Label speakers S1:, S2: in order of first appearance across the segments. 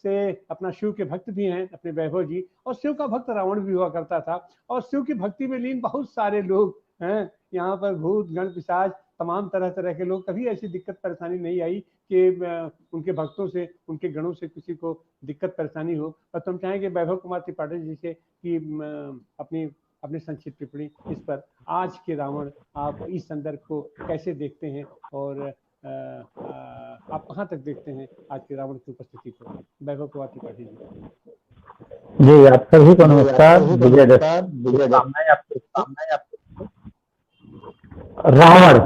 S1: से अपना शिव के भक्त भी हैं अपने वैभव जी, और शिव का भक्त रावण भी हुआ करता था, और शिव की भक्ति में लीन बहुत सारे लोग हैं यहाँ पर, भूत गण पिशाच तमाम तरह तरह के लोग। कभी ऐसी दिक्कत परेशानी नहीं आई कि उनके भक्तों से, उनके गणों से किसी को दिक्कत परेशानी हो। और तुम चाहेंगे वैभव कुमार त्रिपाठी जी से कि अपनी अपनी संक्षिप्त टिप्पणी इस पर, आज के रावण आप इस संदर्भ को कैसे देखते हैं, और आप कहाँ तक देखते हैं आज के रावण की उपस्थिति को? वैभव कुमार त्रिपाठी
S2: जी, आप सभी को नमस्कार। विजयदशमी आपको। रावण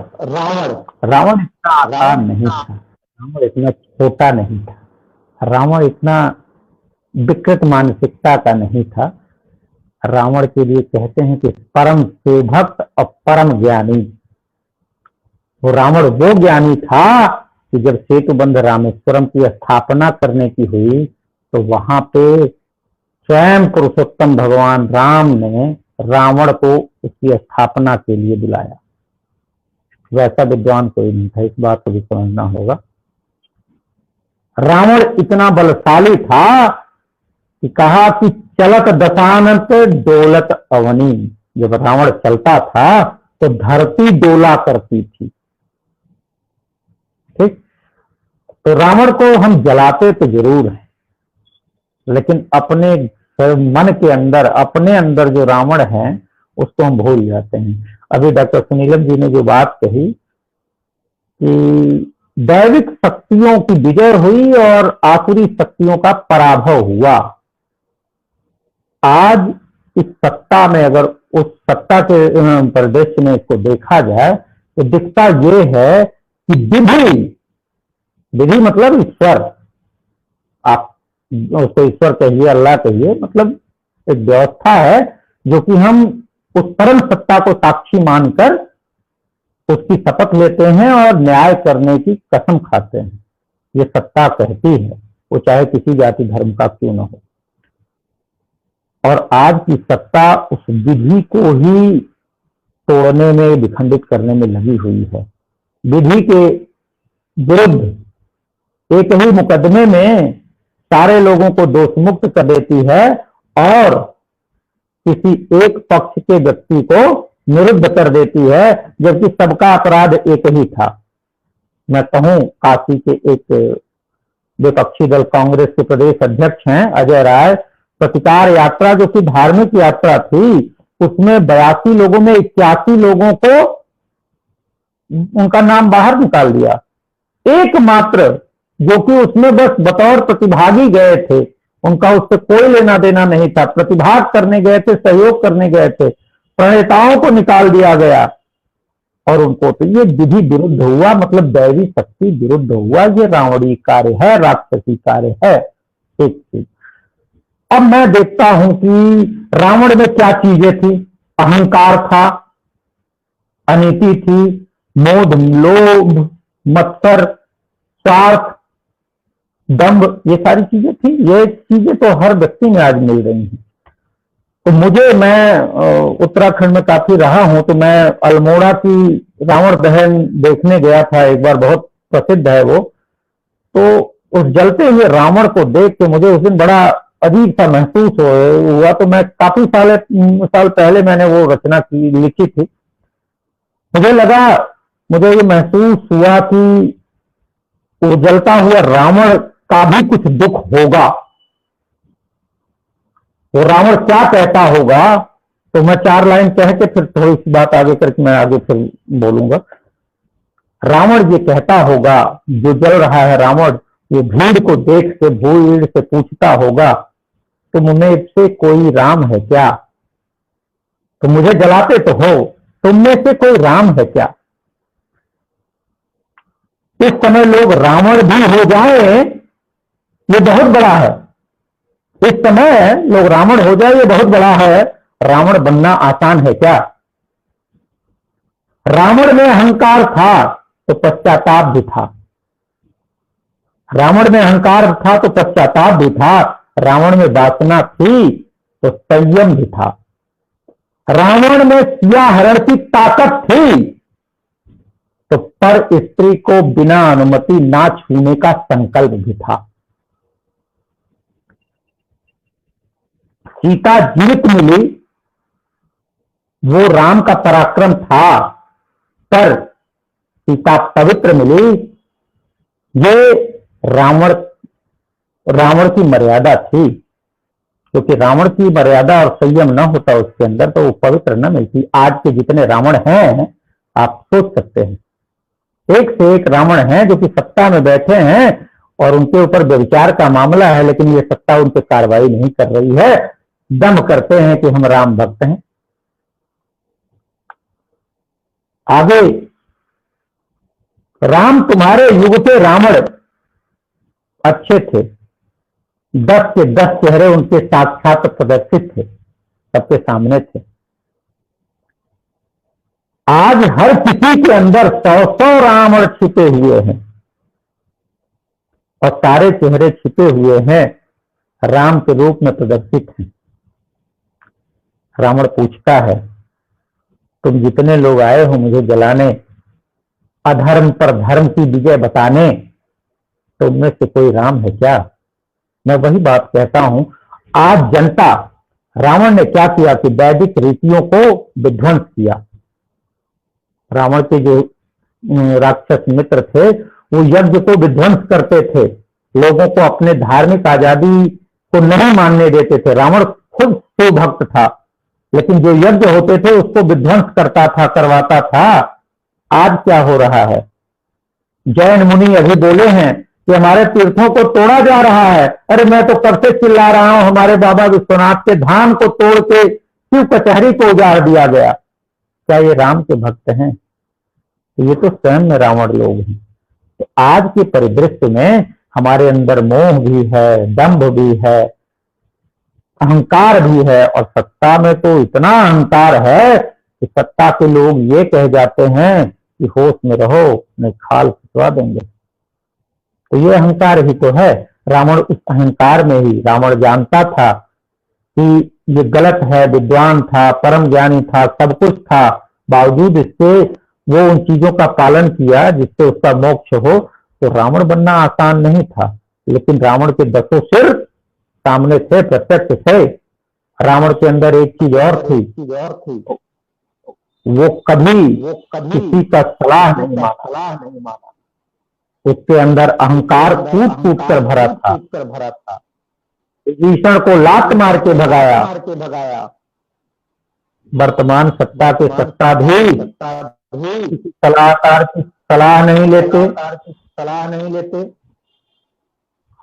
S2: रावण इतना आसान नहीं था, रावण इतना छोटा नहीं था, रावण इतना विकृत मानसिकता का नहीं था। रावण के लिए कहते हैं कि परम सेवक और परम ज्ञानी। वो रावण वो ज्ञानी था कि जब सेतुबंध रामेश्वरम की स्थापना करने की हुई तो वहां पे स्वयं पुरुषोत्तम भगवान राम ने रावण को उसकी स्थापना के लिए बुलाया। वैसा विद्वान कोई नहीं था, इस बात को भी समझना होगा। रावण इतना बलशाली था कि कहा कि चलत दशानंत डोलत अवनी। जब रावण चलता था तो धरती डोला करती थी। ठीक, तो रावण को हम जलाते तो जरूर हैं, लेकिन अपने मन के अंदर, अपने अंदर जो रावण है उसको हम भूल जाते हैं। अभी डॉक्टर सुनीलम जी ने जो बात कही कि दैविक शक्तियों की विजय हुई और आसुरी शक्तियों का पराभव हुआ। आज इस सत्ता में, अगर उस सत्ता के परिदृश्य में इसको देखा जाए तो दिखता ये है कि विधि मतलब ईश्वर, आप उसको ईश्वर कहिए, अल्लाह कहिए, मतलब एक व्यवस्था है जो कि हम उस परम सत्ता को साक्षी मानकर उसकी शपथ लेते हैं और न्याय करने की कसम खाते हैं। ये सत्ता कहती है, वो चाहे किसी जाति धर्म का क्यों न हो। और आज की सत्ता उस विधि को ही तोड़ने में, विखंडित करने में लगी हुई है। विधि के विरुद्ध एक ही मुकदमे में सारे लोगों को दोष मुक्त कर देती है और किसी एक पक्ष के व्यक्ति को निरुद्ध कर देती है, जबकि सबका अपराध एक ही था। मैं कहूं, काशी के एक विपक्षी दल कांग्रेस के प्रदेश अध्यक्ष हैं अजय राय, प्रतिकार यात्रा जो कि धार्मिक यात्रा थी, उसमें 82 लोगों में 81 लोगों को उनका नाम बाहर निकाल दिया। एकमात्र जो कि उसमें बस बतौर प्रतिभागी गए थे, उनका उससे कोई लेना देना नहीं था, प्रतिभाग करने गए थे, सहयोग करने गए थे, प्रणेताओं को निकाल दिया गया। और उनको तो ये विधि विरुद्ध हुआ, मतलब दैवी शक्ति विरुद्ध हुआ। ये रावणी कार्य है, राक्षसी कार्य है। एक चीज अब मैं देखता हूं कि रावण में क्या चीजें थी। अहंकार था, अनीति थी, मोद, लोभ, मत्सर, स्वार्थ, दंभ, ये सारी चीजें थी। ये चीजें तो हर व्यक्ति में आज मिल रही हैं। तो मैं उत्तराखंड में काफी रहा हूं, तो मैं अल्मोड़ा की रावण दहन देखने गया था एक बार, बहुत प्रसिद्ध है वो। तो उस जलते हुए रावण को देख के मुझे उस दिन बड़ा अजीब सा महसूस हुआ। तो मैं काफी साल पहले मैंने वो रचना लिखी थी। मुझे ये महसूस हुआ कि वो जलता हुआ रावण का भी कुछ दुख होगा। वो रावण क्या कहता होगा, तो मैं 4 लाइन कह के फिर थोड़ी सी बात आगे करके मैं आगे फिर बोलूंगा। रावण ये कहता होगा, जो जल रहा है रावण, ये भीड़ को देख के भीड़ से पूछता होगा, तुम में से कोई राम है क्या? तो मुझे जलाते तो हो, तुम में से कोई राम है क्या? इस समय लोग रावण भी हो जाए ये बहुत बड़ा है। इस समय लोग रावण हो जाए ये बहुत बड़ा है। रावण बनना आसान है क्या? रावण में अहंकार था तो पश्चाताप भी था। रावण में अहंकार था तो पश्चाताप भी था। रावण में वासना थी तो संयम भी था। रावण में सिया हरण की ताकत थी तो पर स्त्री को बिना अनुमति ना छूने का संकल्प भी था। सीता जीवित मिली, वो राम का पराक्रम था, पर सीता पवित्र मिली, ये रावण की मर्यादा थी। क्योंकि रावण की मर्यादा और संयम न होता उसके अंदर तो वो पवित्र न मिलती। आज के जितने रावण हैं आप सोच सकते हैं, एक से एक रावण हैं जो कि सत्ता में बैठे हैं और उनके ऊपर व्यभिचार का मामला है, लेकिन ये सत्ता उन पर कार्रवाई नहीं कर रही है, दम करते हैं कि हम राम भक्त हैं। आगे, राम तुम्हारे युग के रावण अच्छे थे, 10 के 10 चेहरे उनके साक्षात प्रदर्शित थे, सबके सामने थे। आज हर किसी के अंदर 100 रावण छिपे हुए हैं और सारे चेहरे छिपे हुए हैं राम के रूप में प्रदर्शित हैं। रावण पूछता है, तुम जितने लोग आए हो मुझे जलाने, अधर्म पर धर्म की विजय बताने, तो उनमें से कोई राम है क्या? मैं वही बात कहता हूं, आज जनता, रावण ने क्या किया कि वैदिक रीतियों को विध्वंस किया। रावण के जो राक्षस मित्र थे वो यज्ञ को विध्वंस करते थे, लोगों को अपने धार्मिक आजादी को नहीं मानने देते थे। रावण खुद शिव भक्त था, लेकिन जो यज्ञ होते थे उसको विध्वंस करता था, करवाता था। आज क्या हो रहा है? जैन मुनि अभी बोले हैं कि हमारे तीर्थों को तोड़ा जा रहा है। अरे मैं तो कब से चिल्ला रहा हूं, हमारे बाबा विश्वनाथ के धाम को तोड़ के शिव कचहरी को उजाड़ दिया गया। क्या ये राम के भक्त हैं? तो ये तो स्वयं में रावण लोग हैं। तो आज के परिदृश्य में हमारे अंदर मोह भी है, दंभ भी है, अहंकार भी है, और सत्ता में तो इतना अहंकार है कि सत्ता के लोग ये कह जाते हैं कि होश में रहो नहीं खाल खिंचवा देंगे। तो ये अहंकार ही तो है। रावण उस अहंकार में ही, रावण जानता था कि ये गलत है, विद्वान था, परम ज्ञानी था, सब कुछ था, बावजूद इससे वो उन चीजों का पालन किया जिससे उसका मोक्ष हो। तो रावण बनना आसान नहीं था, लेकिन रावण के 10 सिर सामने थे, प्रत्यक्ष थे। रावण के अंदर एक चीज और थी, वो कभी किसी का सलाह नहीं माना। उसके अंदर अहंकार कूट कूट कर भरा था। विभीषण को लात मार के भगाया। वर्तमान सत्ता के सत्ताधीश किसी सलाहकार की सलाह नहीं लेते,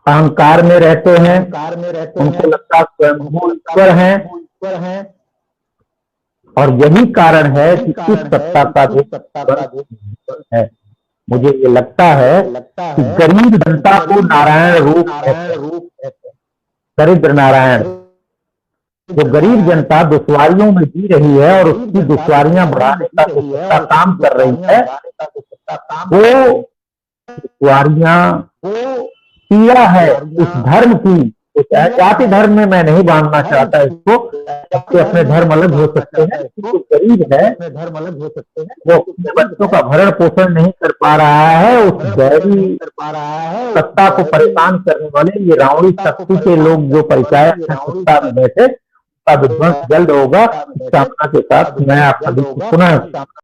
S2: अहंकार में रहते हैं, उनको लगता स्वयं ईश्वर हैं। और यही कारण है कि इस सत्ता का भी है। मुझे ये लगता है कि गरीब जनता को नारायण रूप है, दरिद्र नारायण। जो गरीब जनता दुश्वारियों में जी रही है और उसकी दुश्वारियां बढ़ाने का जो सत्ता काम कर रही है, वो दुश्वारियां पीड़ा है इस धर्म की। जाति धर्म में मैं नहीं बांधना चाहता इसको, सबके अपने धर्म अलग हो सकते हैं। जो गरीब है वो अपने बच्चों का भरण पोषण नहीं कर पा रहा है, उस गैरी सत्ता को परेशान करने वाले ये रावणी शक्ति के लोग जो परिचायक हैं सत्ता में बैठे, उसका विध्वंस जल्द होगा। इस कामना के साथ मैं आप सभी को पुनः